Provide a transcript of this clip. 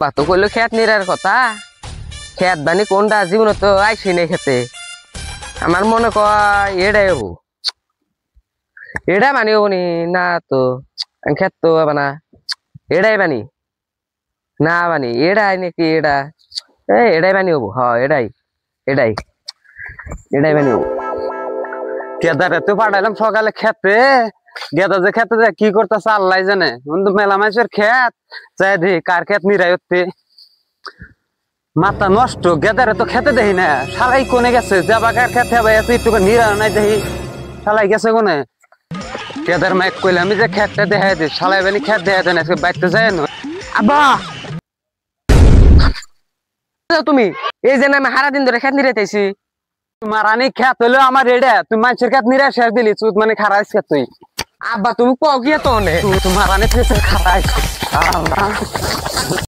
বাতো কইলো খেত নিরার কথা খেত বানি কোনটা জীবন তো আইসি নেই খেতে আমার মনে কয় এটাই হবো এটা বানি হবো নি না তো খেত তো বানা এটাই বানি না বানি এটাই নাকি এটা এটাই বানি হবো হ এটাই এটাই এটাই বানি হবো। গেদারে তো পাঠাইলাম সকালে খেতে গেদা যে খেতে যে কি করতেছে আল্লাহ জানে বন্ধু মেলা মানুষের খেত যাই দি কার খেত নিরাই হতে মাথা নষ্ট গেদারে তো খেতে দেখি না শালাই কোনে গেছে যাবা কার খেতে হবে আছে একটু নিরা নাই দেখি শালাই গেছে কোনে গেদার মাইক কইলে আমি যে খেতটা দেখাই দিই শালাই বানি খেত দেখাই দেন আজকে বাইতে যায় না আব্বা তুমি এই যে আমি হারা দিন ধরে খেত নিরাইতেছি তোমার আনি খেত হলো আমার রেডে তুই মানুষের খেত নিরা শেষ দিলি চুত মানে খারাইস খেত তুই আব্বা তুমি কও কি তো তোমার আনি খারাইস